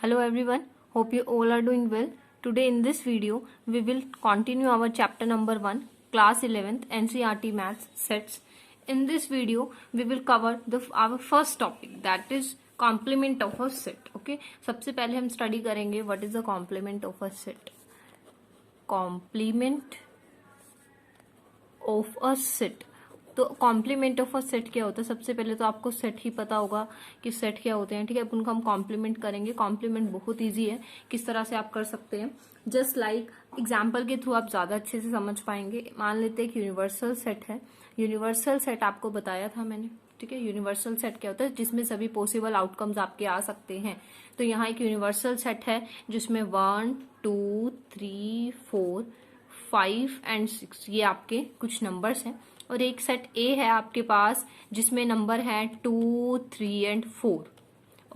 Hello everyone, hope you all are doing well. Today in this video, we will continue our chapter number 1, class 11th NCERT Maths sets. In this video, we will cover our first topic, that is complement of a set. Okay, सबसे पहले हम study करेंगे what is the complement of a set. Complement of a set. तो complement of a set क्या होता है? सबसे पहले तो आपको सेट ही पता होगा कि सेट क्या होते हैं, ठीक है। अब उनको हम कॉम्प्लीमेंट करेंगे। कॉम्प्लीमेंट बहुत इजी है, किस तरह से आप कर सकते हैं, जस्ट लाइक एग्जांपल के थ्रू आप ज्यादा अच्छे से समझ पाएंगे। मान लेते हैं कि यूनिवर्सल सेट है। यूनिवर्सल सेट आपको बताया था मैंने, ठीक है। यूनिवर्सल सेट क्या होता है? जिसमें सभी पॉसिबल आउटकम्स आपके आ सकते हैं। तो यहाँ एक यूनिवर्सल सेट है जिसमें 1 2 3 4 5 एंड 6 ये आपके कुछ नंबर्स हैं, और एक सेट ए है आपके पास जिसमें नंबर है 2 3 and 4।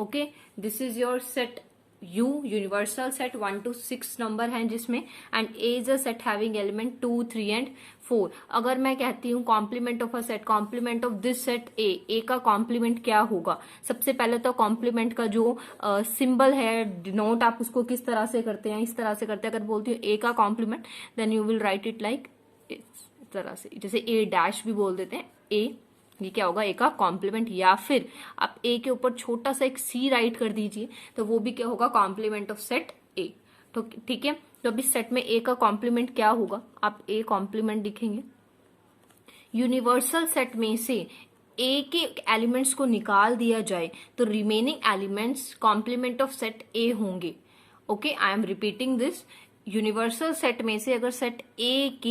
Okay, this is your set U, universal set 1 to 6 number हैं जिसमें, and A is a set having element 2 3 and 4। अगर मैं कहती हूँ complement of a set, complement of this set A का कॉम्प्लीमेंट क्या होगा? सबसे पहले तो कॉम्प्लीमेंट का जो सिंबल है, डिनोट आप उसको किस तरह से करते हैं? इस तरह से करते हैं। अगर बोलती हूँ ए का complement, then you will write it like इस तरह से, जैसे ए डैश भी बोल देते हैं ए, ये क्या होगा? ए का कॉम्प्लीमेंट। या फिर आप ए के ऊपर छोटा सा एक सी राइट कर दीजिए, तो वो भी क्या होगा? Complement of set A. तो ठीक है, तो अभी सेट में ए का कॉम्प्लीमेंट क्या होगा? आप ए कॉम्प्लीमेंट लिखेंगे। यूनिवर्सल सेट में से ए के एलिमेंट्स को निकाल दिया जाए तो remaining elements complement of set A होंगे। Okay, I am repeating this. Universal set में से अगर सेट ए के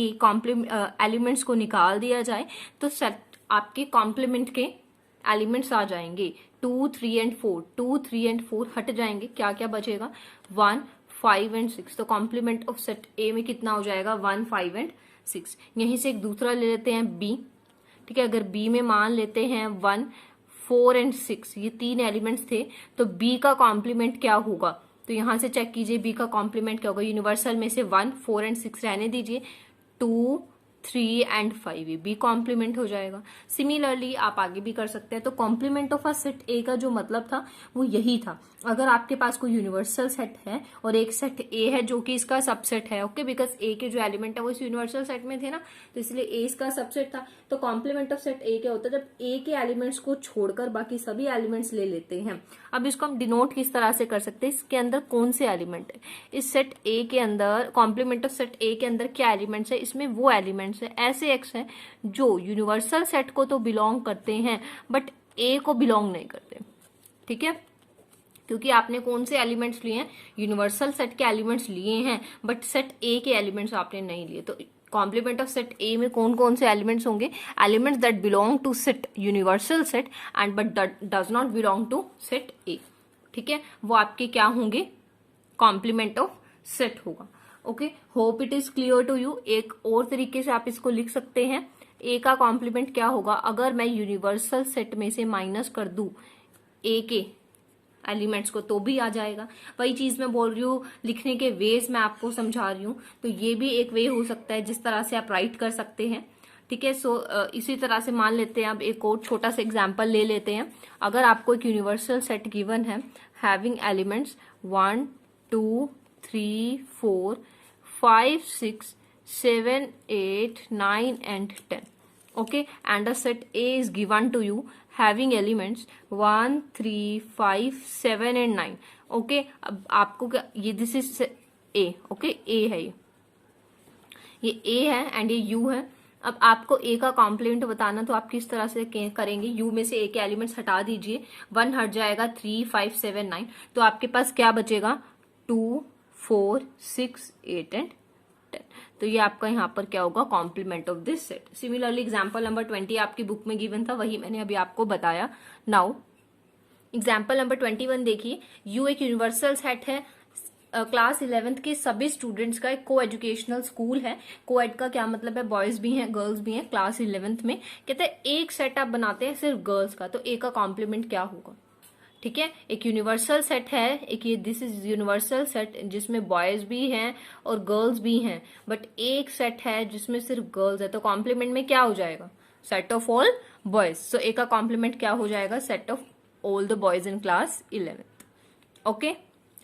एलिमेंट्स को निकाल दिया जाए तो सेट आपके कॉम्प्लीमेंट के एलिमेंट्स आ जाएंगे 2 3 एंड 4। 2 3 एंड 4 हट जाएंगे, क्या क्या बचेगा? 1 5 एंड 6। तो कॉम्प्लीमेंट ऑफ सेट ए में कितना हो जाएगा? 1 5 एंड 6। यहीं से एक दूसरा ले लेते हैं बी, ठीक है। अगर बी में मान लेते हैं 1 4 एंड 6, ये तीन एलिमेंट्स थे, तो बी का कॉम्प्लीमेंट क्या होगा? तो यहां से चेक कीजिए बी का कॉम्प्लीमेंट क्या होगा। यूनिवर्सल में से 1 4 एंड 6 रहने दीजिए, 2 3 एंड 5, ये बी कॉम्प्लीमेंट हो जाएगा। सिमिलरली आप आगे भी कर सकते हैं। तो complement of a set A का जो मतलब था वो यही था। अगर आपके पास कोई यूनिवर्सल सेट है और एक सेट ए है जो कि इसका सबसेट है, ओके, बिकॉज ए के जो एलिमेंट है वो इस यूनिवर्सल सेट में थे ना, तो इसलिए ए इसका सबसेट था। तो कॉम्प्लीमेंट ऑफ सेट ए क्या होता है? जब ए के एलिमेंट्स को छोड़कर बाकी सभी एलिमेंट्स ले लेते हैं। अब इसको हम डिनोट किस तरह से कर सकते हैं? इसके अंदर कौन से एलिमेंट है? इस सेट ए के अंदर, कॉम्प्लीमेंट ऑफ सेट ए के अंदर क्या एलिमेंट्स है? इसमें वो एलिमेंट्स है, ऐसे एक्स है जो यूनिवर्सल सेट को तो बिलोंग करते हैं बट ए को बिलोंग नहीं करते, ठीक है। क्योंकि आपने कौन से एलिमेंट्स लिए हैं? यूनिवर्सल सेट के एलिमेंट्स लिए हैं, बट सेट ए के एलिमेंट्स आपने नहीं लिए। तो कॉम्प्लीमेंट ऑफ सेट ए में कौन कौन से एलिमेंट्स होंगे? Elements that belong to set universal set and but does not belong to set A, ठीक है। वो आपके क्या होंगे? कॉम्प्लीमेंट ऑफ सेट होगा। Okay, hope it is clear to you. एक और तरीके से आप इसको लिख सकते हैं, ए का कॉम्प्लीमेंट क्या होगा? अगर मैं यूनिवर्सल सेट में से माइनस कर दूं ए के एलिमेंट्स को तो भी आ जाएगा। वही चीज मैं बोल रही हूँ, लिखने के वेज मैं आपको समझा रही हूँ। तो ये भी एक वे हो सकता है जिस तरह से आप राइट कर सकते हैं, ठीक है। सो इसी तरह से मान लेते हैं, अब एक और छोटा सा एग्जांपल ले लेते हैं। अगर आपको एक यूनिवर्सल सेट गिवन है having elements 1 2 3 4 5 6 7 8 9 and 10, okay, and a set A is given to you having elements 1 3 5 7 and 9, okay। अब आपको क्या, ये this is A, okay, A है, ये A है एंड ये U है। अब आपको A का कॉम्प्लीमेंट बताना, तो आप किस तरह से करेंगे? U में से A के एलिमेंट्स हटा दीजिए, 1 हट जाएगा, 3 5 7 9, तो आपके पास क्या बचेगा? 2 4 6 8 एंड 10। तो ये आपका यहाँ पर क्या होगा? Complement of this set. Similarly example number 20 आपकी बुक में गिवन था, वही मैंने अभी आपको बताया। नाउ एग्जाम्पल नंबर 21 देखिए। यू एक यूनिवर्सल सेट है, क्लास 11th के सभी स्टूडेंट्स का एक को एजुकेशनल स्कूल है। को एड का क्या मतलब है? बॉयज भी हैं गर्ल्स भी हैं। क्लास 11th में कहते हैं एक सेट आप बनाते हैं सिर्फ गर्ल्स का, तो ए का कॉम्प्लीमेंट क्या होगा? ठीक है, एक यूनिवर्सल सेट है, एक ये दिस इज यूनिवर्सल सेट जिसमें बॉयज भी हैं और गर्ल्स भी हैं, बट एक सेट है जिसमें सिर्फ गर्ल्स है, तो कॉम्प्लीमेंट में क्या हो जाएगा? Set of all boys. So A का कॉम्प्लीमेंट क्या हो जाएगा? Set of all the boys in class 11th। Okay,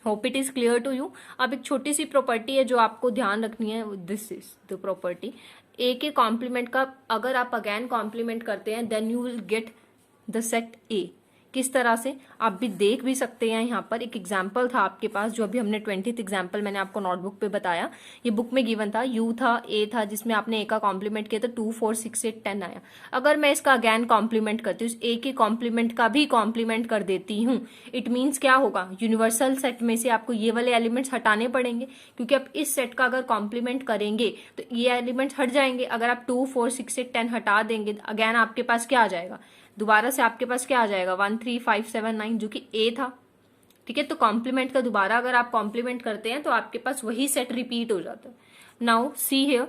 hope it is clear to you. अब एक छोटी सी प्रॉपर्टी है जो आपको ध्यान रखनी है, this is the property, A के कॉम्प्लीमेंट का अगर आप अगेन कॉम्प्लीमेंट करते हैं then you will get the set A. किस तरह से आप भी देख भी सकते हैं, यहाँ पर एक एग्जाम्पल था आपके पास जो अभी हमने 20th एग्जाम्पल मैंने आपको नोटबुक पे बताया, ये बुक में गिवन था, यू था, ए था, जिसमें आपने ए का कॉम्प्लीमेंट किया तो 2 4 6 8 10 आया। अगर मैं इसका अगेन कॉम्प्लीमेंट करती हूँ, ए के कॉम्प्लीमेंट का भी कॉम्प्लीमेंट कर देती हूँ, इट मीन्स क्या होगा, यूनिवर्सल सेट में से आपको ये वाले एलिमेंट्स हटाने पड़ेंगे, क्योंकि आप इस सेट का अगर कॉम्प्लीमेंट करेंगे तो ये एलिमेंट्स हट जाएंगे। अगर आप 2 4 6 8 10 हटा देंगे, अगेन आपके पास क्या आ जाएगा, दोबारा से आपके पास क्या आ जाएगा, 1 3 5 7 9 जो कि ए था। ठीक है, तो कॉम्प्लीमेंट का दोबारा अगर आप कॉम्प्लीमेंट करते हैं तो आपके पास वही सेट रिपीट हो जाता है। नाउ सी हियर,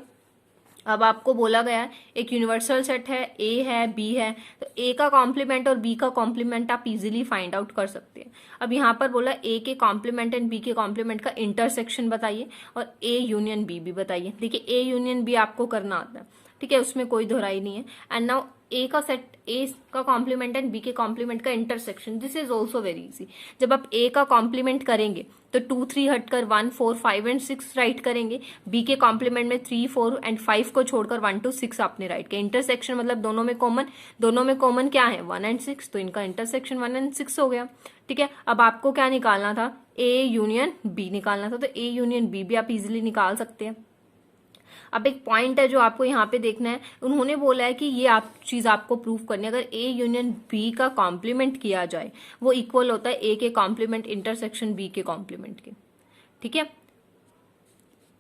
अब आपको बोला गया है एक यूनिवर्सल सेट है, ए है, बी है, तो ए का कॉम्प्लीमेंट और बी का कॉम्प्लीमेंट आप इजीली फाइंड आउट कर सकते हैं। अब यहाँ पर बोला ए के कॉम्प्लीमेंट एंड बी के कॉम्प्लीमेंट का इंटरसेक्शन बताइए और ए यूनियन बी भी बताइए। देखिए ए यूनियन बी आपको करना आता है, ठीक है, उसमें कोई दोहराई नहीं है। एंड नाउ ए का सेट, ए का कॉम्प्लीमेंट एंड बी के कॉम्प्लीमेंट का intersection, this is also very easy. जब आप ए का कॉम्प्लीमेंट करेंगे तो 2 3 हटकर 1 4 5 एंड 6 राइट करेंगे, बी के कॉम्प्लीमेंट में 3 4 एंड 5 को छोड़कर 1 2 6 आपने राइट किया। इंटरसेक्शन मतलब दोनों में कॉमन क्या है, 1 एंड 6, तो इनका इंटरसेक्शन 1 एंड 6 हो गया। ठीक है, अब आपको क्या निकालना था, ए यूनियन बी निकालना था, तो ए यूनियन बी भी आप इजिली निकाल सकते हैं। अब एक पॉइंट है जो आपको यहाँ पे देखना है, उन्होंने बोला है कि ये आप चीज आपको प्रूव करनी है, अगर ए यूनियन बी का कॉम्प्लीमेंट किया जाए वो इक्वल होता है ए के कॉम्प्लीमेंट इंटरसेक्शन बी के कॉम्प्लीमेंट के। ठीक है,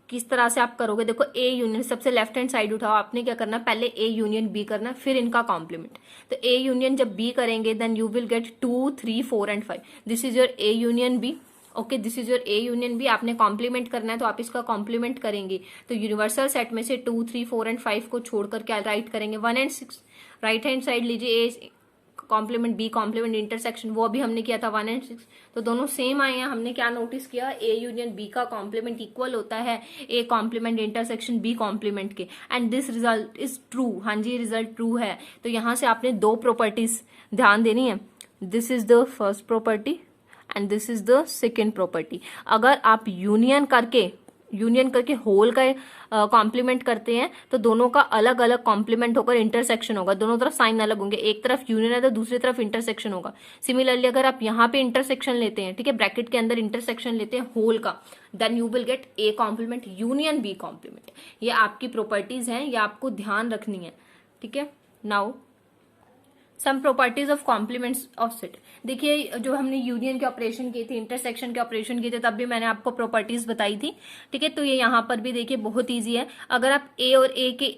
किस तरह से आप करोगे, देखो ए यूनियन, सबसे लेफ्ट हैंड साइड उठाओ, आपने क्या करना, पहले ए यूनियन बी करना, फिर इनका कॉम्प्लीमेंट। तो ए यूनियन जब बी करेंगे then you will get 2 3 4 and 5, this is your A union B. Okay, this is your A union B. आपने कॉम्प्लीमेंट करना है तो आप इसका कॉम्प्लीमेंट करेंगे, तो यूनिवर्सल सेट में से 2 3 4 एंड 5 को छोड़कर क्या राइट करेंगे, 1 एंड 6। राइट हैंड साइड लीजिए, A complement B complement intersection, वो अभी हमने किया था 1 एंड 6, तो दोनों सेम आए हैं। हमने क्या नोटिस किया, ए यूनियन बी का कॉम्प्लीमेंट इक्वल होता है A complement intersection B complement के, and this result is true. हाँ जी, रिजल्ट ट्रू है। तो यहां से आपने दो प्रॉपर्टीज ध्यान देनी है, this is the first property and this is the second property. अगर आप यूनियन करके होल का कॉम्प्लीमेंट करते हैं तो दोनों का अलग अलग कॉम्प्लीमेंट होकर इंटरसेक्शन होगा, दोनों तरफ साइन अलग होंगे, एक तरफ यूनियन है तो दूसरी तरफ इंटरसेक्शन होगा। सिमिलरली अगर आप यहाँ पे इंटरसेक्शन लेते हैं, ठीक है, ब्रैकेट के अंदर इंटरसेक्शन लेते हैं होल का, then you will get A complement union B complement. ये आपकी प्रॉपर्टीज हैं, ये आपको ध्यान रखनी है। ठीक है, now some properties of complements of set. देखिए जो हमने यूनियन के ऑपरेशन किए थे, इंटरसेक्शन के ऑपरेशन किए थे, तब भी मैंने आपको प्रॉपर्टीज बताई थी। ठीक है, तो ये यहाँ पर भी देखिए बहुत इजी है। अगर आप ए और ए के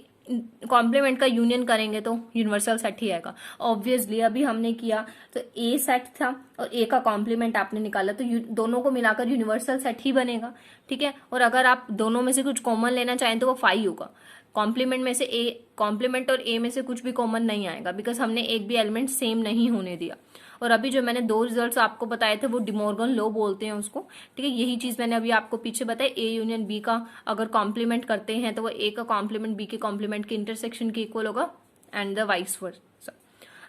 कॉम्प्लीमेंट का यूनियन करेंगे तो यूनिवर्सल सेट ही आएगा। ऑब्वियसली अभी हमने किया तो ए सेट था और ए का कॉम्प्लीमेंट आपने निकाला, तो दोनों को मिलाकर यूनिवर्सल सेट ही बनेगा। ठीक है, और अगर आप दोनों में से कुछ कॉमन लेना चाहें तो वो 5 होगा। कॉम्प्लीमेंट में से ए, कॉम्प्लीमेंट और ए में से कुछ भी कॉमन नहीं आएगा, बिकॉज हमने एक भी एलिमेंट सेम नहीं होने दिया। और अभी जो मैंने 2 रिजल्ट्स आपको बताए थे वो डिमॉर्गन लॉ बोलते हैं उसको। ठीक है, यही चीज मैंने अभी आपको पीछे बताई, ए यूनियन बी का अगर कॉम्प्लीमेंट करते हैं तो वो ए का कॉम्प्लीमेंट बी के कॉम्प्लीमेंट के इंटरसेक्शन के इक्वल होगा and the vice versa.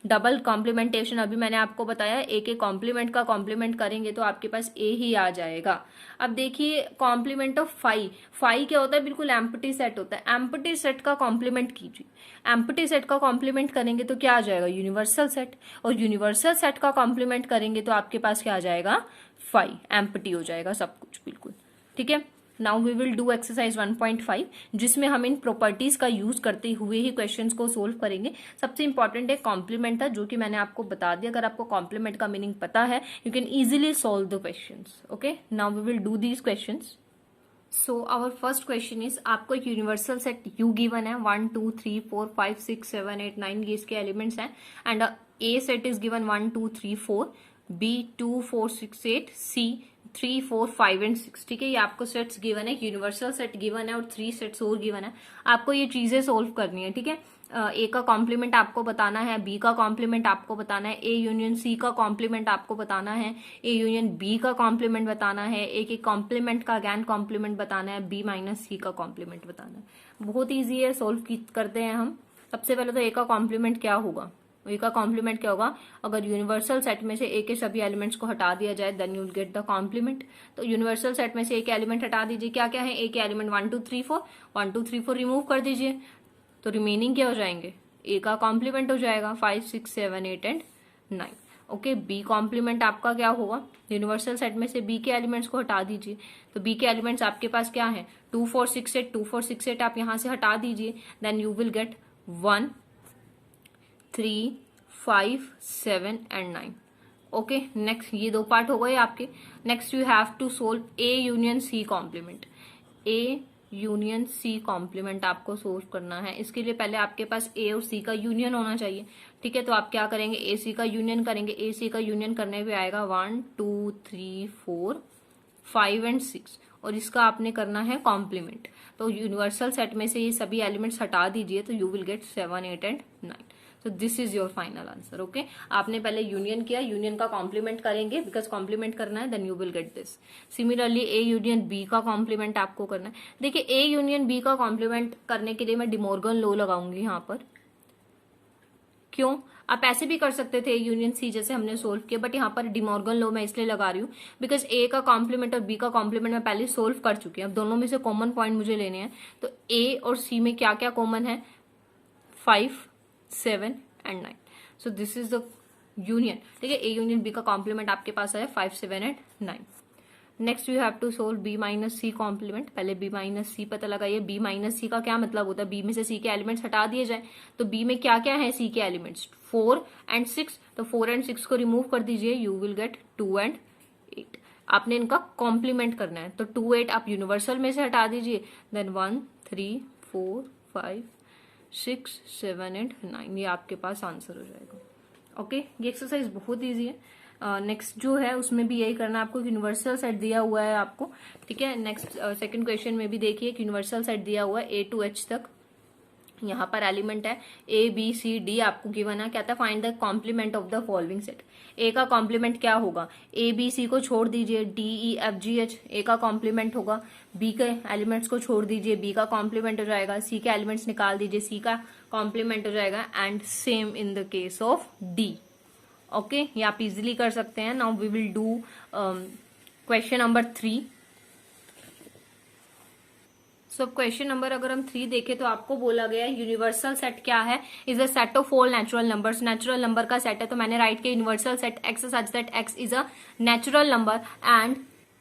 Double complementation अभी मैंने आपको बताया, ए के कॉम्प्लीमेंट का कॉम्प्लीमेंट करेंगे तो आपके पास ए ही आ जाएगा। अब देखिए कॉम्प्लीमेंट ऑफ फाई क्या होता है, बिल्कुल एम्प्टी सेट होता है। एम्प्टी सेट का कॉम्प्लीमेंट कीजिए, एम्प्टी सेट का कॉम्प्लीमेंट करेंगे तो क्या आ जाएगा, यूनिवर्सल सेट, और यूनिवर्सल सेट का कॉम्प्लीमेंट करेंगे तो आपके पास क्या आ जाएगा, फाई, एम्प्टी हो जाएगा सब कुछ बिल्कुल। ठीक है, now we will do exercise 1.5 जिसमें हम इन प्रॉपर्टीज का यूज करते हुए ही क्वेश्चंस को सोल्व करेंगे। सबसे इंपॉर्टेंट है कॉम्प्लीमेंट था, जो कि मैंने आपको बता दिया। अगर आपको कॉम्प्लीमेंट का मीनिंग पता है you can easily solve the questions. Okay, now we will do these questions. So our first question is, आपको एक यूनिवर्सल सेट यू गिवन है, 1 2 3 4 5 6 7 8 9 ये इसके एलिमेंट्स हैं, and A set is given 1 2 3 4, B 2 4 6 8, C 3 4 5 and 6। ठीक है, ये आपको सेट्स गिवन है, यूनिवर्सल सेट गिवन है और 3 सेट्स और गिवन है। आपको ये चीजें सोल्व करनी है। ठीक है, ए का कॉम्प्लीमेंट आपको बताना है, बी का कॉम्प्लीमेंट आपको बताना है, ए यूनियन सी का कॉम्प्लीमेंट आपको बताना है, ए यूनियन बी का कॉम्प्लीमेंट बताना है, ए के कॉम्प्लीमेंट का अगेन कॉम्प्लीमेंट बताना है, बी माइनस सी का कॉम्प्लीमेंट बताना है। बहुत ईजी है, सोल्व करते हैं हम। सबसे पहले तो ए का कॉम्प्लीमेंट क्या होगा, ए का कॉम्प्लीमेंट क्या होगा, अगर यूनिवर्सल सेट में से ए के सभी एलिमेंट्स को हटा दिया जाए then you will get the complement. तो यूनिवर्सल सेट में से ए के एलिमेंट हटा दीजिए, क्या क्या है ए के एलिमेंट 1 2 3 4, 1 2 3 4 रिमूव कर दीजिए, तो रिमेनिंग क्या हो जाएंगे, ए का कॉम्प्लीमेंट हो जाएगा 5 6 7 8 एंड 9। ओके, बी कॉम्प्लीमेंट आपका क्या होगा, यूनिवर्सल सेट में से बी के एलिमेंट्स को हटा दीजिए, तो बी के एलिमेंट्स आपके पास क्या है 2 4 6 8, 2 4 6 8 आप यहां से हटा दीजिए, then you will get 1 3 5 7 and 9। Okay, next ये दो पार्ट हो गए आपके। Next you have to solve A union C complement. A union C complement आपको सोल्व करना है। इसके लिए पहले आपके पास ए और सी का यूनियन होना चाहिए, ठीक है। तो आप क्या करेंगे, ए सी का यूनियन करेंगे। ए सी का यूनियन करने पे आएगा 1 2 3 4 5 एंड 6, और इसका आपने करना है कॉम्प्लीमेंट। तो यूनिवर्सल सेट में से ये सभी एलिमेंट्स हटा दीजिए, तो यू विल गेट 7 8 एंड 9। तो this is your final answer. Okay, आपने पहले यूनियन किया, यूनियन का कॉम्प्लीमेंट करेंगे बिकॉज कॉम्प्लीमेंट करना है, then you will get this. Similarly A union B का कॉम्प्लीमेंट आपको करना है। देखिए ए यूनियन बी का कॉम्प्लीमेंट करने के लिए मैं डिमॉर्गन लॉ लगाऊंगी यहाँ पर। क्यों, आप ऐसे भी कर सकते थे यूनियन सी जैसे हमने सोल्व किया, बट यहाँ पर डिमॉर्गन लॉ मैं इसलिए लगा रही हूँ बिकॉज ए का कॉम्प्लीमेंट और बी का कॉम्प्लीमेंट मैं पहले सोल्व कर चुकी हूँ। अब दोनों में से कॉमन पॉइंट मुझे लेने हैं, तो ए और सी में क्या क्या कॉमन है, 5 7 and 9। So this is the union, ठीक है। ए यूनियन बी का कॉम्प्लीमेंट आपके पास है 5 7 and 9। Next you have to solve B minus C complement. पहले बी माइनस सी पता लगाइए। बी माइनस सी का क्या मतलब होता है, बी में से सी के एलिमेंट्स हटा दिए जाए, तो बी में क्या क्या है सी के एलिमेंट्स 4 एंड 6, तो 4 एंड 6 को रिमूव कर दीजिए, यू विल गेट 2 एंड 8। आपने इनका कॉम्प्लीमेंट करना है, तो 2 8 आप यूनिवर्सल में से हटा दीजिए, देन 1 3 4 5 6 7 एंड 9, ये आपके पास आंसर हो जाएगा। ओके, ये एक्सरसाइज बहुत ईजी है। नेक्स्ट जो है उसमें भी यही करना है आपको, यूनिवर्सल सेट दिया हुआ है आपको, ठीक है। नेक्स्ट सेकंड क्वेश्चन में भी देखिए यूनिवर्सल सेट दिया हुआ है A to H तक, यहाँ पर एलिमेंट है A B C D आपको गिवन है, कहता है find the complement of the following set. A का कॉम्प्लीमेंट क्या होगा, A B C को छोड़ दीजिए, D E F G H A का कॉम्प्लीमेंट होगा, B के एलिमेंट्स को छोड़ दीजिए, B का कॉम्प्लीमेंट हो जाएगा, C के एलिमेंट्स निकाल दीजिए, C का कॉम्प्लीमेंट हो जाएगा, and same in the case of D। Okay, ये आप इजिली कर सकते हैं। Now we will do question number 3। So question number अगर हम 3 देखें तो आपको बोला गया है यूनिवर्सल सेट क्या है, is a set of all natural numbers. Natural number का सेट है, तो मैंने राइट किया universal set x such that X is a natural number and,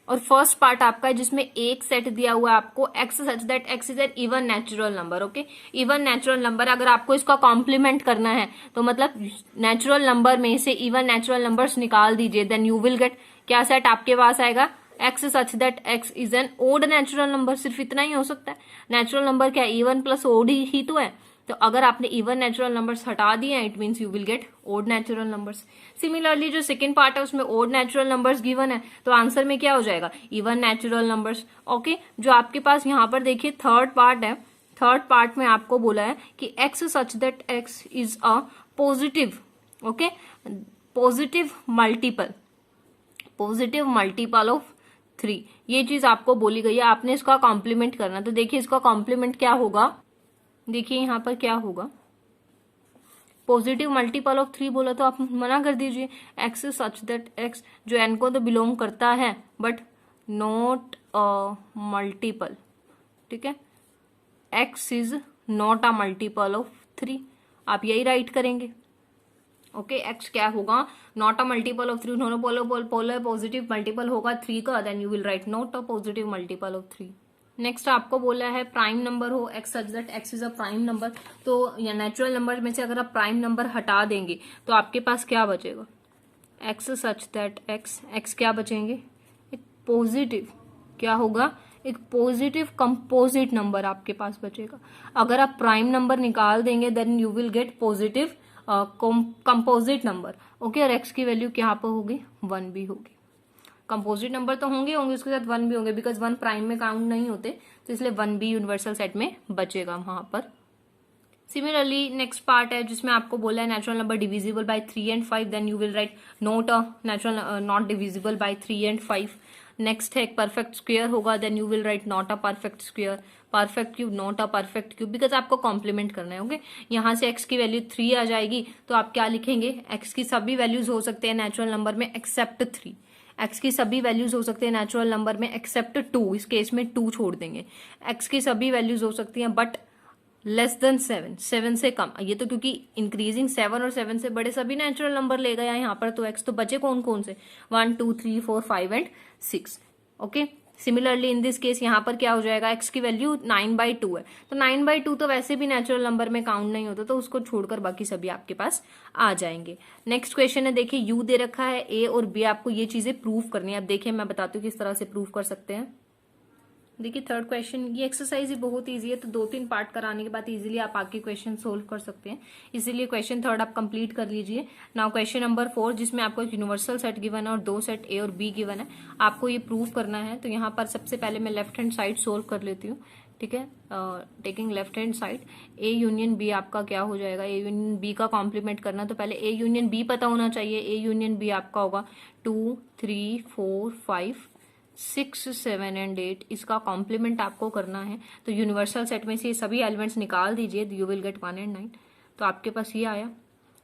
और फर्स्ट पार्ट आपका है जिसमें एक सेट दिया हुआ है आपको x such that X is N even natural number. Okay, even natural number, अगर आपको इसका कॉम्प्लीमेंट करना है तो मतलब नेचुरल नंबर में से इवन नेचुरल नंबर्स निकाल दीजिए, देन यू विल गेट क्या सेट आपके पास आएगा, X such that X is an odd natural number. सिर्फ इतना ही हो सकता है, नेचुरल नंबर क्या इवन प्लस ओड ही तो है, तो अगर आपने इवन नेचुरल नंबर्स हटा दिए it means you will get odd natural numbers. Similarly जो सेकंड पार्ट है उसमें ओड नेचुरल नंबर्स गिवन है, तो आंसर में क्या हो जाएगा, इवन नेचुरल नंबर्स। ओके, जो आपके पास यहाँ पर देखिए थर्ड पार्ट है, थर्ड पार्ट में आपको बोला है कि x such that X is a positive, okay, positive multiple of 3, ये चीज आपको बोली गई है, आपने इसका कॉम्प्लीमेंट करना। तो देखिए इसका कॉम्प्लीमेंट क्या होगा, देखिए यहां पर क्या होगा, पॉजिटिव मल्टीपल ऑफ 3 बोला तो आप मना कर दीजिए, एक्स सच दैट एक्स जो एन को तो बिलोंग करता है बट नॉट अ मल्टीपल, ठीक है, x is not a multiple of 3, आप यही राइट करेंगे। ओके, एक्स क्या होगा, नॉट अ मल्टीपल ऑफ 3, उन्होंने बोला पॉजिटिव मल्टीपल होगा 3 का, then you will write not a positive multiple of 3। Next आपको बोला है प्राइम नंबर हो X such that X is a prime number, तो या नेचुरल नंबर में से अगर आप प्राइम नंबर हटा देंगे तो आपके पास क्या बचेगा, एक्स सच दैट एक्स क्या बचेंगे, एक पॉजिटिव, क्या होगा, एक पॉजिटिव कंपोजिट नंबर आपके पास बचेगा। अगर आप प्राइम नंबर निकाल देंगे then you will get positive composite number. Okay, और एक्स की वैल्यू क्या पर होगी, 1 भी होगी। कंपोजिट नंबर तो होंगे उसके साथ 1 भी होंगे, बिकॉज 1 प्राइम में काउंट नहीं होते, तो इसलिए 1 भी यूनिवर्सल सेट में बचेगा वहां पर। सिमिलरली नेक्स्ट पार्ट है जिसमें आपको बोला है natural number divisible by 3 and 5, then you will write not a natural not divisible by 3 and 5. Next है एक परफेक्ट स्क्वायर होगा, then you will write not a perfect square, perfect cube, not a perfect cube, because आपको complement करना है. Okay, यहाँ से x की value 3 आ जाएगी तो आप क्या लिखेंगे, x की सभी वैल्यूज हो सकते हैं नेचुरल नंबर में एक्सेप्ट 3. x की सभी वैल्यूज हो सकते हैं नेचुरल नंबर में एक्सेप्ट 2, इस केस में 2 छोड़ देंगे. x की सभी वैल्यूज हो सकती हैं बट लेस देन 7, 7 से कम. ये तो क्योंकि इंक्रीजिंग 7 और 7 से बड़े सभी नेचुरल नंबर ले गया यहाँ पर, तो x तो बचे कौन कौन से, 1 2 3 4 5 and 6. Okay, similarly in this case यहाँ पर क्या हो जाएगा, x की वैल्यू 9/2 है, तो 9/2 तो वैसे भी नेचुरल नंबर में काउंट नहीं होता, तो उसको छोड़कर बाकी सभी आपके पास आ जाएंगे. नेक्स्ट क्वेश्चन है, देखिए u दे रखा है, a और b, आपको ये चीजें प्रूव करनी है. अब देखिए मैं बताती हूँ किस तरह से प्रूव कर सकते हैं. देखिए थर्ड क्वेश्चन, ये एक्सरसाइज ही बहुत इजी है, तो 2-3 पार्ट कराने के बाद इजीली आप आगे क्वेश्चन सोल्व कर सकते हैं. इसीलिए क्वेश्चन थर्ड आप कंप्लीट कर लीजिए. नाउ क्वेश्चन नंबर 4, जिसमें आपको एक यूनिवर्सल सेट गिवन है और 2 सेट ए और बी गिवन है, आपको ये प्रूव करना है. तो यहाँ पर सबसे पहले मैं लेफ्ट हैंड साइड सोल्व कर लेती हूँ. ठीक है, taking left hand side, A union B आपका क्या हो जाएगा, ए यूनियन बी का कॉम्प्लीमेंट करना, तो पहले ए यूनियन बी पता होना चाहिए. ए यूनियन बी आपका होगा 2 3 4 5 6 7 एंड 8, इसका कॉम्प्लीमेंट आपको करना है. तो यूनिवर्सल सेट में से सभी एलिमेंट्स निकाल दीजिए, यू विल गेट 1 and 9. तो आपके पास ये आया.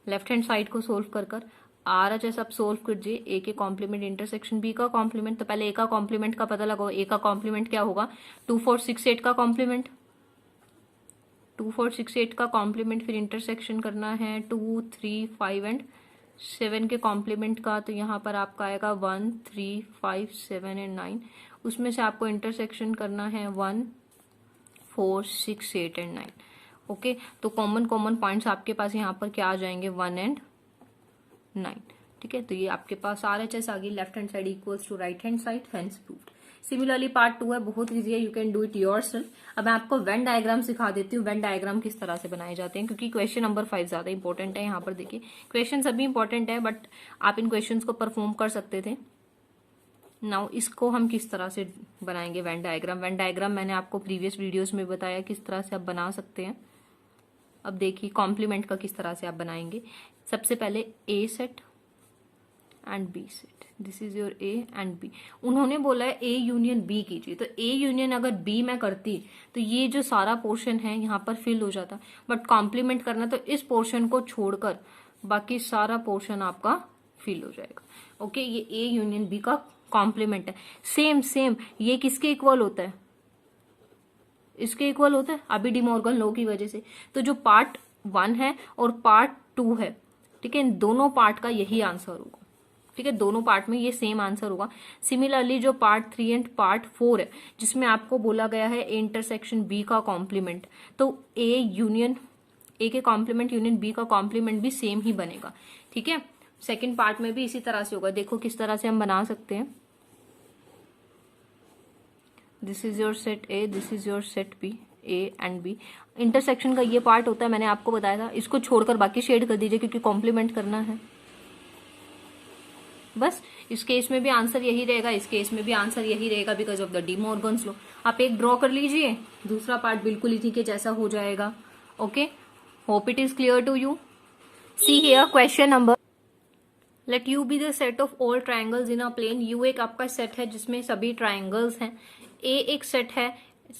लेफ्ट हैंड साइड को सोल्व कर RHS आप सोल्व कीजिए. ए के कॉम्प्लीमेंट इंटरसेक्शन बी का कॉम्प्लीमेंट, तो पहले ए का कॉम्प्लीमेंट का पता लगाओ. ए का कॉम्प्लीमेंट क्या होगा, 2 4 6 8 का कॉम्प्लीमेंट, 2 4 6 8 का कॉम्प्लीमेंट, फिर इंटरसेक्शन करना है 2 3 5 एंड 7 के कॉम्प्लीमेंट का. तो यहाँ पर आपका आएगा 1 3 5 7 एंड 9. उसमें से आपको इंटरसेक्शन करना है 1 4 6 8 एंड 9. ओके, तो कॉमन पॉइंट्स आपके पास यहाँ पर क्या आ जाएंगे, 1 and 9. ठीक है, तो ये आपके पास RHS आ गई. Left hand side equals to right hand side, hence proved. Similarly part 2 है, बहुत इजी है, you can do it yourself. अब मैं आपको वेन डायग्राम सिखा देती हूँ, वेन डायग्राम किस तरह से बनाए जाते हैं, क्योंकि क्वेश्चन नंबर 5 ज्यादा इंपॉर्टेंट है. यहाँ पर देखिए क्वेश्चन सभी इंपॉर्टेंट है, बट आप इन क्वेश्चन को परफॉर्म कर सकते थे. नाउ इसको हम किस तरह से बनाएंगे वेन डायग्राम. वेन डायग्राम मैंने आपको प्रीवियस वीडियोस में बताया किस तरह से आप बना सकते हैं. अब देखिए कॉम्प्लीमेंट का किस तरह से आप बनाएंगे. सबसे पहले A set and B set, this is your A and B. उन्होंने बोला है ए यूनियन बी कीजिए, तो ए यूनियन अगर बी मैं करती तो ये जो सारा पोर्शन है यहाँ पर फिल हो जाता, बट कॉम्प्लीमेंट करना तो इस पोर्शन को छोड़कर बाकी सारा पोर्शन आपका फिल हो जाएगा. ओके, ये ए यूनियन बी का कॉम्प्लीमेंट है. सेम ये किसके इक्वल होता है, इसके इक्वल होता है अभी डिमॉर्गन लॉ की वजह से. तो जो पार्ट 1 है और पार्ट 2 है, ठीक है, इन दोनों पार्ट का यही आंसर होगा. ठीक है, दोनों पार्ट में ये सेम आंसर होगा. सिमिलरली जो पार्ट 3 एंड पार्ट 4 है, जिसमें आपको बोला गया है ए इंटरसेक्शन बी का कॉम्प्लीमेंट, तो ए यूनियन ए के कॉम्प्लीमेंट यूनियन बी का कॉम्प्लीमेंट भी सेम ही बनेगा. ठीक है, सेकेंड पार्ट में भी इसी तरह से होगा. देखो किस तरह से हम बना सकते हैं. This is your set A, this is your set B, A and B. Intersection का ये पार्ट होता है, मैंने आपको बताया था. इसको छोड़कर बाकी शेड कर दीजिए क्योंकि कॉम्प्लीमेंट करना है. बस इस केस में भी आंसर यही रहेगा, इस केस में भी आंसर यही रहेगा because of the D Morgan's law. आप एक ड्रॉ कर लीजिए, दूसरा पार्ट बिल्कुल इसी के जैसा हो जाएगा. Okay, hope it is clear to you. See here question number, let U be the set of all triangles in a plane. U एक आपका सेट है जिसमें सभी ट्राइंगल्स हैं. ए एक सेट है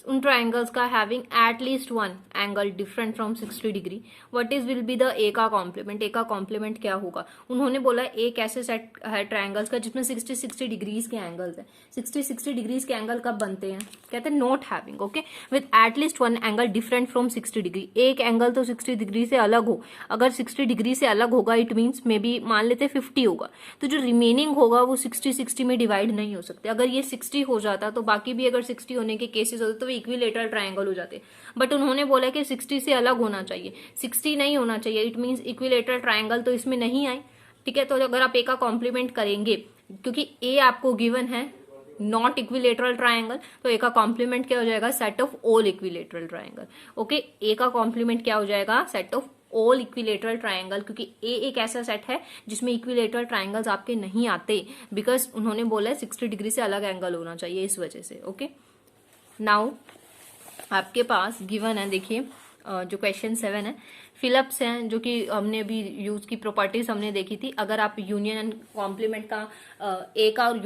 उन ट्राइंगल्स का having at least 1 angle different from 60 degree. What is will be the ए का कॉम्प्लीमेंट. ए का कॉम्प्लीमेंट क्या होगा. उन्होंने बोला एक ऐसे सेट है ट्राइंगल्स का जिसमें 60 डिग्रीज के एंगल्स है. 60 डिग्रीज के एंगल कब बनते हैं, कहते हैं not having. Okay, with at least 1 angle different from 60 degree. एक एंगल तो 60 डिग्री से अलग हो. अगर 60 डिग्री से अलग होगा इट मीन्स मे बी मान लेते 50 होगा, तो जो रिमेनिंग होगा वो 60 में डिवाइड नहीं हो सकते. अगर ये 60 हो जाता तो बाकी भी अगर 60 होने के केसेस होते तो इक्विलेटरल ट्राइंगल हो जाते. बट उन्होंने बोला कि 60 से अलग होना चाहिए, 60 नहीं होना चाहिए. इट मींस इक्विलेटरल ट्राइंगल तो इसमें नहीं आई. ठीक है, तो अगर आप ए का कॉम्प्लीमेंट करेंगे, क्योंकि ए आपको गिवन है नॉट इक्विलेटरल ट्राइंगल, तो ए का कॉम्प्लीमेंट क्या हो जाएगा, set of all equilateral triangle. Okay, A का कॉम्प्लीमेंट क्या हो जाएगा, set of all equilateral triangle, क्योंकि ए एक ऐसा सेट है जिसमें इक्विलेटरल ट्राइंगल्स आपके नहीं आते, बिकॉज उन्होंने बोला है 60 डिग्री से अलग एंगल होना चाहिए, इस वजह से. ओके, नाउ आपके पास गिवन है, देखिए जो क्वेश्चन 7 है, फिलअप्स हैं जो कि हमने अभी यूज की प्रॉपर्टीज हमने देखी थी। अगर आप यूनियन एंड कॉम्प्लीमेंट का ए का और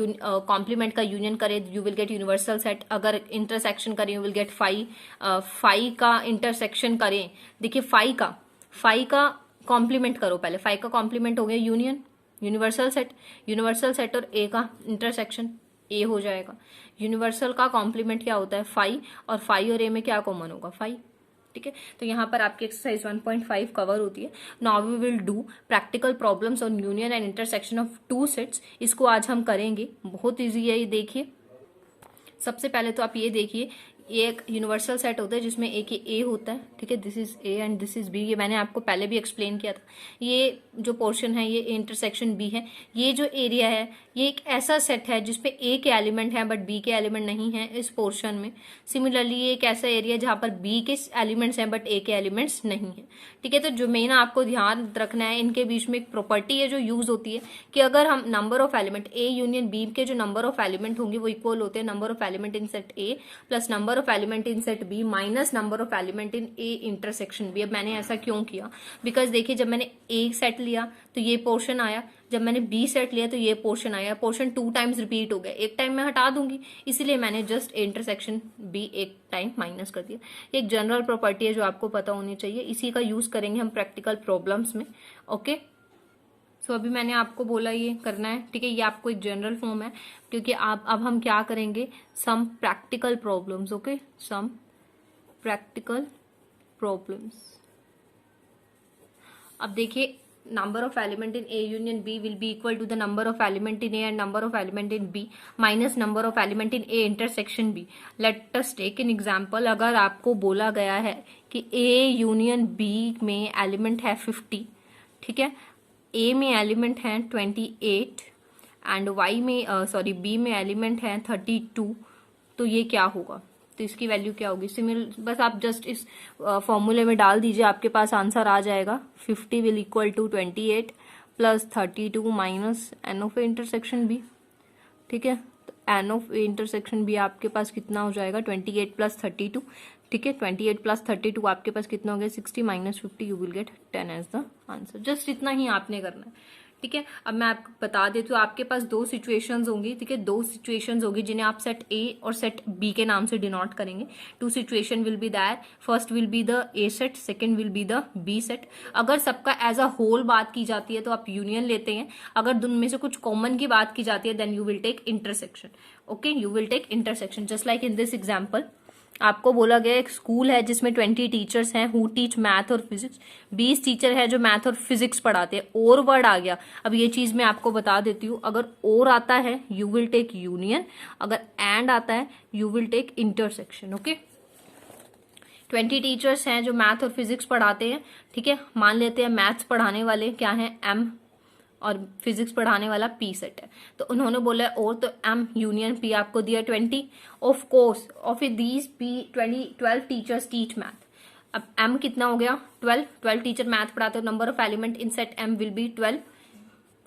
कॉम्प्लीमेंट का यूनियन करें you will gate universal set. अगर इंटरसेक्शन करें यू विल गेट फाई का इंटरसेक्शन करें, देखिए फाई का कॉम्प्लीमेंट करो पहले, फाई का कॉम्प्लीमेंट हो गया यूनियन, यूनिवर्सल सेट और ए का इंटरसेक्शन ए हो जाएगा। यूनिवर्सल का कॉम्प्लीमेंट क्या होता है फाई, और फाई और ए में क्या कॉमन होगा फाई, ठीक है। तो यहाँ पर आपकी एक्सरसाइज 1.5 कवर होती है। Now we will do practical problems on union and intersection of two sets. इसको आज हम करेंगे, बहुत इजी है ये। देखिए सबसे पहले तो आप ये देखिए, ये एक यूनिवर्सल सेट होता है जिसमें ए के ए होता है, ठीक है, this is A and this is B. ये मैंने आपको पहले भी एक्सप्लेन किया था। ये जो पोर्शन है ये इंटरसेक्शन बी है। ये जो एरिया है ये एक ऐसा सेट है जिसपे ए के एलिमेंट है बट बी के एलिमेंट नहीं है इस पोर्शन में। सिमिलरली ये एक ऐसा एरिया जहां पर बी के एलिमेंट्स हैं बट ए के एलिमेंट्स नहीं है, ठीक है। तो जो मेन आपको ध्यान रखना है, इनके बीच में एक प्रॉपर्टी है जो यूज होती है कि अगर हम number of element A union B के जो नंबर ऑफ एलिमेंट होंगे वो इक्वल होते हैं number of element in set A plus number of element in set B minus number of element in A intersection B. अब मैंने ऐसा क्यों किया, बिकॉज देखिए जब मैंने ए सेट लिया तो ये पोर्शन आया, जब मैंने बी सेट लिया तो ये पोर्शन आया, पोर्शन 2 टाइम्स रिपीट हो गया, एक टाइम मैं हटा दूंगी, इसलिए मैंने जस्ट इंटरसेक्शन बी एक टाइम माइनस कर दिया। एक जनरल प्रॉपर्टी है जो आपको पता होनी चाहिए, इसी का यूज करेंगे हम प्रैक्टिकल प्रॉब्लम्स में। ओके सो अभी मैंने आपको बोला ये करना है, ठीक है। ये आपको एक जनरल फॉर्म है, क्योंकि आप अब हम क्या करेंगे, some practical problems. Okay some practical problems. अब देखिए number of element in A union B will be equal to the number of element in A and number of element in B minus number of element in A intersection B. Let us take an example. अगर आपको बोला गया है कि A union B में element है 50, ठीक है, A में एलिमेंट है 28 एंड Y में B में एलिमेंट है 32, तो ये क्या होगा, तो इसकी वैल्यू क्या होगी। सिमिलर बस आप जस्ट इस फॉर्मूले में डाल दीजिए, आपके पास आंसर आ जाएगा। 50 will equal to 28 plus 32 minus N of A intersection B, ठीक है। तो N of A intersection B आपके पास कितना हो जाएगा 28 प्लस 32, ठीक है। 28 प्लस 32 आपके पास कितना हो गया 60 minus 50, you will get 10 as the answer. Just इतना ही आपने करना है, ठीक है। अब मैं आपको बता देती हूँ, आपके पास 2 सिचुएशंस होंगी, ठीक है, 2 सिचुएशंस होगी जिन्हें आप सेट ए और सेट बी के नाम से डिनोट करेंगे। 2 situation will be that, first will be the A set, second will be the B set. अगर सबका एज अ होल बात की जाती है तो आप यूनियन लेते हैं, अगर उनमें से कुछ कॉमन की बात की जाती है then you will take intersection. Okay you will take intersection just like in this example. आपको बोला गया एक स्कूल है जिसमें 20 टीचर्स हैं हु टीच मैथ और फिजिक्स। 20 टीचर है जो मैथ और फिजिक्स पढ़ाते हैं। और वर्ड आ गया, अब ये चीज मैं आपको बता देती हूँ, अगर और आता है यू विल टेक यूनियन, अगर एंड आता है you will take intersection. Okay 20 teachers हैं जो मैथ और फिजिक्स पढ़ाते हैं, ठीक है। मान लेते हैं मैथ्स पढ़ाने वाले क्या है एम और फिजिक्स पढ़ाने वाला पी सेट है, तो उन्होंने बोला और, तो एम यूनियन पी आपको दिया 20। Of course of these P 12 teachers teach math. अब एम कितना हो गया 12 टीचर मैथ पढ़ाते हो, number of element in set M will be 12।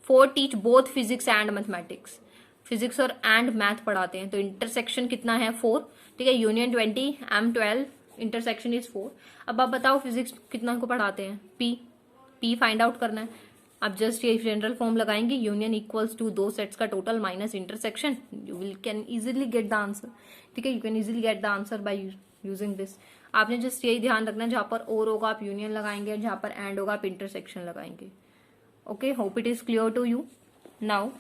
4 teach both physics and mathematics, physics और एंड मैथ पढ़ाते हैं, तो इंटरसेक्शन कितना है 4, ठीक है। Union 20 M 12 intersection is 4। अब आप बताओ फिजिक्स कितना को पढ़ाते हैं पी फाइंड आउट करना है। आप जस्ट ये जनरल फॉर्म लगाएंगे, यूनियन इक्वल्स टू 2 सेट्स का total minus intersection, you will can easily get the answer, ठीक है। You can easily get the answer by using this. आपने जस्ट यही ध्यान रखना है, जहां पर और होगा आप यूनियन लगाएंगे, जहां पर एंड होगा आप इंटरसेक्शन लगाएंगे। Okay hope it is clear to you now.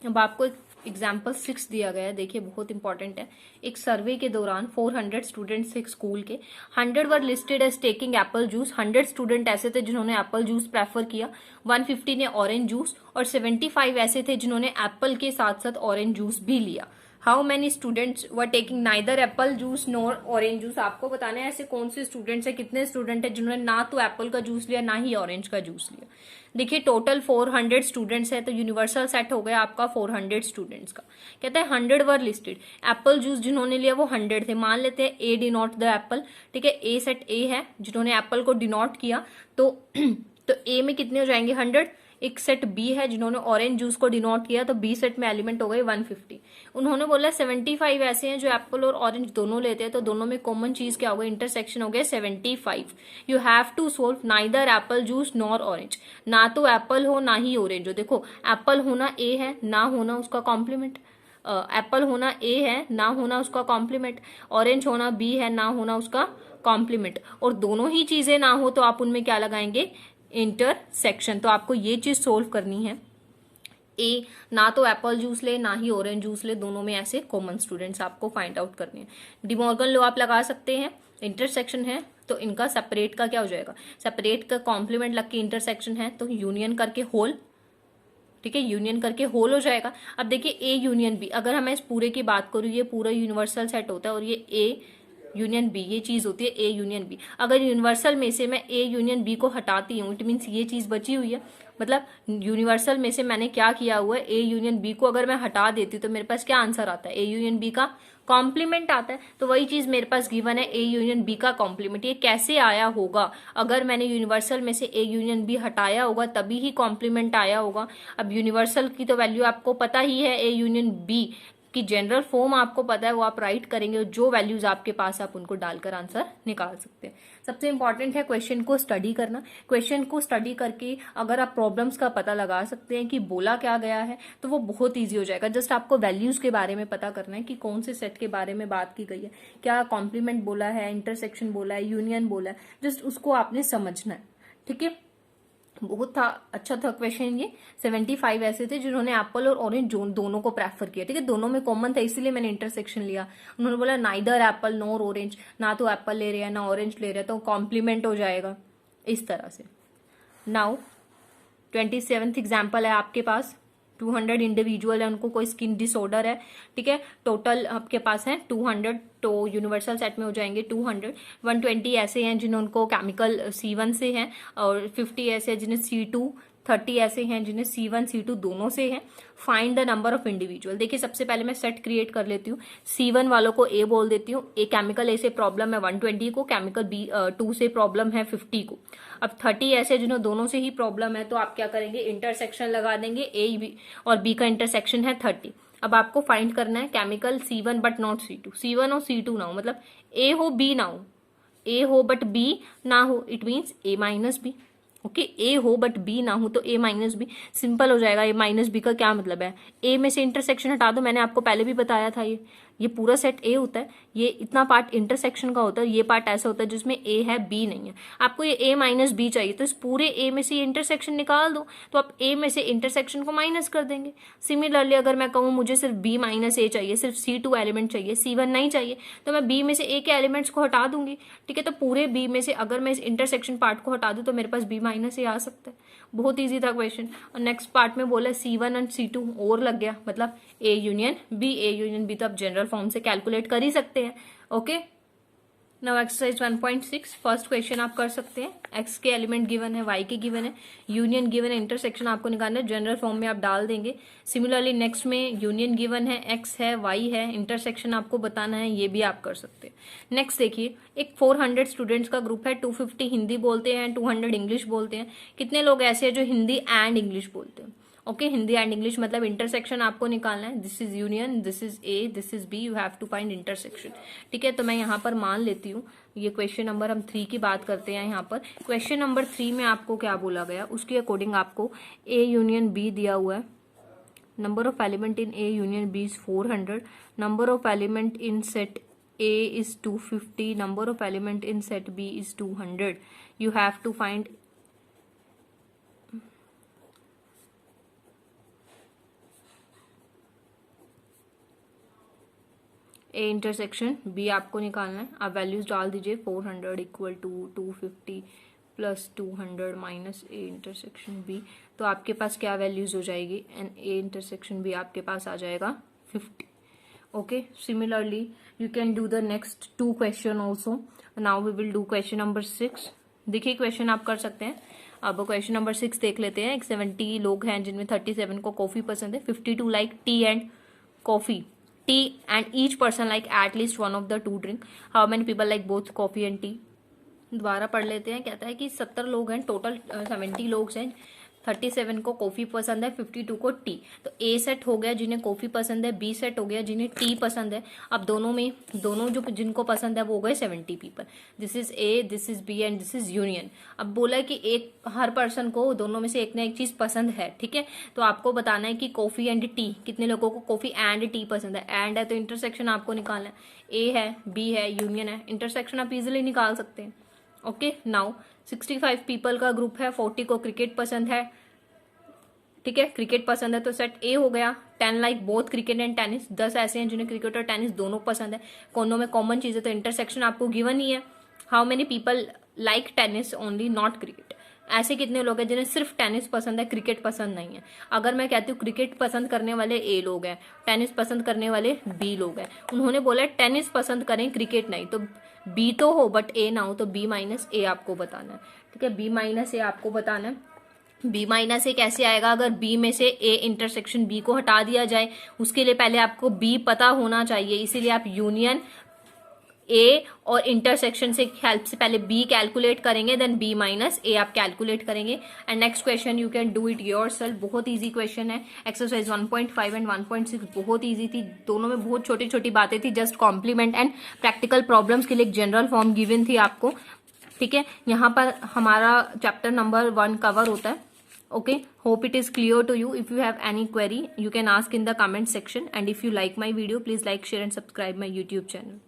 अब आपको एग्जाम्पल 6 दिया गया है, देखिए बहुत इंपॉर्टेंट है। एक सर्वे के दौरान 400 स्टूडेंट्स एक स्कूल के, 100 were listed as taking apple juice. 100 student ऐसे थे जिन्होंने एप्पल जूस प्रेफर किया, 150 ने ऑरेंज जूस और 75 ऐसे थे जिन्होंने एप्पल के साथ साथ ऑरेंज जूस भी लिया। How many students were taking neither apple juice nor orange juice. आपको बताना है ऐसे कौन से स्टूडेंट्स है, कितने स्टूडेंट है जिन्होंने ना तो एप्पल का जूस लिया ना ही ऑरेंज का जूस लिया। देखिए टोटल 400 स्टूडेंट्स है, तो यूनिवर्सल सेट हो गया आपका 400 स्टूडेंट्स का। कहता है 100 वर लिस्टेड, एप्पल जूस जिन्होंने लिया वो 100 थे। मान लेते हैं ए डिनोट द एप्पल, ठीक है, ए सेट ए है जिन्होंने एप्पल को डिनोट किया, तो ए में कितने हो जाएंगे 100, एक सेट बी है जिन्होंने ऑरेंज जूस को डिनोट किया, तो बी सेट में एलिमेंट हो गए 150। उन्होंने बोला 75 ऐसे हैं जो एप्पल और ऑरेंज दोनों लेते हैं, तो दोनों में कॉमन चीज क्या होगा, इंटरसेक्शन हो गया 75। You have to solve neither apple juice nor orange, ना तो एप्पल हो ना ही ऑरेंज हो। देखो एप्पल होना ए है, ना होना उसका कॉम्प्लीमेंट, एप्पल होना ए है, ना होना उसका कॉम्प्लीमेंट, ऑरेंज होना बी है, ना होना उसका कॉम्प्लीमेंट, और दोनों ही चीजें ना हो तो आप उनमें क्या लगाएंगे, इंटरसेक्शन। तो आपको ये चीज सोल्व करनी है। ए ना तो एप्पल जूस ले ना ही ऑरेंज जूस ले, दोनों में ऐसे कॉमन स्टूडेंट्स आपको फाइंड आउट करने हैं। डिमॉर्गन लॉ आप लगा सकते हैं, इंटरसेक्शन है तो इनका सेपरेट का क्या हो जाएगा, सेपरेट का कॉम्प्लीमेंट लग के इंटरसेक्शन है तो यूनियन करके होल, ठीक है, यूनियन करके होल हो जाएगा। अब देखिए ए यूनियन बी, अगर मैं इस पूरे की बात करूं, ये पूरा यूनिवर्सल सेट होता है और ये ए यूनियन बी, ये चीज होती है ए यूनियन बी। अगर यूनिवर्सल में से मैं ए यूनियन बी को हटाती हूँ, इट मीन्स ये चीज बची हुई है, मतलब यूनिवर्सल में से मैंने क्या किया हुआ है, ए यूनियन बी को अगर मैं हटा देती हूँ तो मेरे पास क्या आंसर आता है, ए यूनियन बी का कॉम्प्लीमेंट आता है। तो वही चीज मेरे पास गिवन है, ए यूनियन बी का कॉम्प्लीमेंट। ये कैसे आया होगा, अगर मैंने यूनिवर्सल में से ए यूनियन बी हटाया होगा तभी ही कॉम्प्लीमेंट आया होगा। अब यूनिवर्सल की तो वैल्यू आपको पता ही है, ए यूनियन बी की जनरल फॉर्म आपको पता है, वो आप राइट करेंगे और जो वैल्यूज आपके पास आप उनको डालकर आंसर निकाल सकते हैं। सबसे इंपॉर्टेंट है क्वेश्चन को स्टडी करना। क्वेश्चन को स्टडी करके अगर आप प्रॉब्लम्स का पता लगा सकते हैं कि बोला क्या गया है तो वो बहुत ईजी हो जाएगा। जस्ट आपको वैल्यूज के बारे में पता करना है कि कौन से सेट के बारे में बात की गई है, क्या कॉम्प्लीमेंट बोला है, इंटरसेक्शन बोला है, यूनियन बोला है, जस्ट उसको आपने समझना है। ठीक है, बहुत था, अच्छा था क्वेश्चन ये। 75 ऐसे थे जिन्होंने एप्पल और ऑरेंज दोनों को प्रेफर किया। ठीक है, दोनों में कॉमन था इसीलिए मैंने इंटरसेक्शन लिया। उन्होंने बोला नाइदर एप्पल नॉर ऑरेंज, ना तो एप्पल ले रहे हैं ना ऑरेंज ले रहे हैं, तो कॉम्प्लीमेंट हो जाएगा इस तरह से। नाउ 27th एग्जाम्पल है आपके पास। 200 इंडिविजुअल है, उनको कोई स्किन डिसऑर्डर है। ठीक है, टोटल आपके पास है 200, तो यूनिवर्सल सेट में हो जाएंगे 200। 120 ऐसे हैं जिनको केमिकल C1 से है, और 50 ऐसे हैं जिन्हें C2, 30 ऐसे हैं जिन्हें C1 C2 दोनों से है। Find the number of individual. देखिए सबसे पहले मैं सेट क्रिएट कर लेती हूँ। C1 वालों को A बोल देती हूँ, ए केमिकल ए से प्रॉब्लम है 120 को, केमिकल B 2 से प्रॉब्लम है 50 को। अब 30 ऐसे जिन्हों दोनों से ही प्रॉब्लम है, तो आप क्या करेंगे, इंटरसेक्शन लगा देंगे, A और B का इंटरसेक्शन है 30। अब आपको फाइंड करना है chemical C1 but not C2, C1 और C2 ना हो, मतलब A हो B ना हो, A हो बट B ना हो, it means A minus B। Okay, A हो बट बी ना हो तो ए माइनस बी, सिंपल हो जाएगा। ए माइनस बी का क्या मतलब है, ए में से इंटरसेक्शन हटा दो, मैंने आपको पहले भी बताया था ये पूरा सेट ए होता है, ये इतना पार्ट इंटरसेक्शन का होता है, ये पार्ट ऐसा होता है जिसमें ए है बी नहीं है। आपको ये ए माइनस बी चाहिए तो इस पूरे ए में से इंटरसेक्शन निकाल दो, तो आप ए में से इंटरसेक्शन को माइनस कर देंगे। सिमिलरली अगर मैं कहूँ मुझे सिर्फ बी माइनस ए चाहिए, सिर्फ C2 एलिमेंट चाहिए, C1 नहीं चाहिए, तो मैं बी में से ए के एलिमेंट्स को हटा दूंगी। ठीक है, तो पूरे बी में से अगर मैं इस इंटरसेक्शन पार्ट को हटा दूं तो मेरे पास बी माइनस ए आ सकता है। बहुत ईजी था क्वेश्चन। और नेक्स्ट पार्ट में बोला C1 और C2 और लग गया, मतलब A union B, A union B तो आप जनरल फॉर्म से कैलकुलेट कर ही सकते हैं। Okay, now exercise 1.6 first question आप कर सकते हैं। एक्स के एलिमेंट गिवन है, वाई के गिवन है, यूनियन गिवन है, इंटरसेक्शन आपको निकालना है, जनरल फॉर्म में आप डाल देंगे। सिमिलरली नेक्स्ट में यूनियन गिवन है, एक्स है, वाई है, इंटरसेक्शन आपको बताना है, ये भी आप कर सकते हैं। नेक्स्ट देखिए, एक 400 स्टूडेंट्स का ग्रुप है, 250 हिंदी बोलते हैं, 200 इंग्लिश बोलते हैं। कितने लोग ऐसे हैं जो हिंदी एंड इंग्लिश बोलते हैं। ओके, हिंदी एंड इंग्लिश मतलब इंटरसेक्शन आपको निकालना है। This is union, this is A, this is B, you have to find intersection. ठीक है, तो मैं यहाँ पर मान लेती हूँ, ये क्वेश्चन नंबर हम 3 की बात करते हैं। यहाँ पर क्वेश्चन नंबर 3 में आपको क्या बोला गया, उसके अकॉर्डिंग आपको ए यूनियन बी दिया हुआ है। Number of element in A union B is 400, number of element in set A is 250, number of element in set B is 200. You have to find A intersection B आपको निकालना है। आप values डाल दीजिए, 400 equal to 250 plus 200 minus A intersection B, तो आपके पास क्या values हो जाएगी, एंड A इंटरसेक्शन B आपके पास आ जाएगा 50। Okay, similarly you can do the next 2 question also. Now we will do question number 6. देखिए क्वेश्चन आप कर सकते हैं। अब क्वेश्चन नंबर 6 देख लेते हैं। 70 लोग हैं जिनमें 37 को कॉफी पसंद है, 52 like T and coffee, T and each person like at least one of the two drink. How many people like both coffee and T. दोबारा पढ़ लेते हैं। कहता है कि 70 लोग हैं, टोटल 70 लोग हैं, 37 को कॉफी पसंद है, 52 को टी। तो ए सेट हो गया जिन्हें कॉफी पसंद है, बी सेट हो गया जिन्हें टी पसंद है। अब दोनों जो जिनको पसंद है वो हो गए 70 people. This is A, this is B and this is union. अब बोला है कि एक हर पर्सन को दोनों में से एक ना एक चीज पसंद है, ठीक है। तो आपको बताना है कि कॉफी एंड टी, कितने लोगों को कॉफी एंड टी पसंद है। एंड है तो इंटरसेक्शन आपको निकालना है, ए है, बी है, यूनियन है, इंटरसेक्शन आप इजिली निकाल सकते हैं। ओके, नाउ 65 पीपल का ग्रुप है, 40 को क्रिकेट पसंद है, ठीक है, क्रिकेट पसंद है तो सेट ए हो गया। 10 like both cricket and tennis, 10 ऐसे हैं जिन्हें क्रिकेट और टेनिस दोनों पसंद है। दोनों में कॉमन चीज है तो इंटरसेक्शन आपको गिवन ही है। How many people like tennis only not cricket, ऐसे कितने लोग हैं जिन्हें सिर्फ टेनिस पसंद है, क्रिकेट पसंद नहीं है। अगर मैं कहती हूँ क्रिकेट पसंद करने वाले ए लोग हैं, टेनिस पसंद करने वाले बी लोग हैं, उन्होंने बोला टेनिस पसंद करें क्रिकेट नहीं, तो बी तो हो बट ए ना हो, तो बी माइनस ए आपको बताना है, ठीक है। बी माइनस ए आपको बताना है। बी माइनस ए कैसे आएगा, अगर बी में से ए इंटरसेक्शन बी को हटा दिया जाए, उसके लिए पहले आपको बी पता होना चाहिए, इसीलिए आप यूनियन ए और इंटरसेक्शन से हेल्प से पहले बी कैलकुलेट करेंगे, देन बी माइनस ए आप कैलकुलेट करेंगे। And next question you can do it yourself, बहुत इजी क्वेश्चन है। एक्सरसाइज 1.5 एंड 1.6 बहुत इजी थी, दोनों में बहुत छोटी छोटी बातें थी, just complement and practical problems के लिए एक जनरल फॉर्म गिवन थी आपको, ठीक है। यहाँ पर हमारा चैप्टर नंबर 1 कवर होता है। Okay, hope it is clear to you. If you have any query, you can ask in the comment section. And if you like my video, please like, share and subscribe my YouTube channel.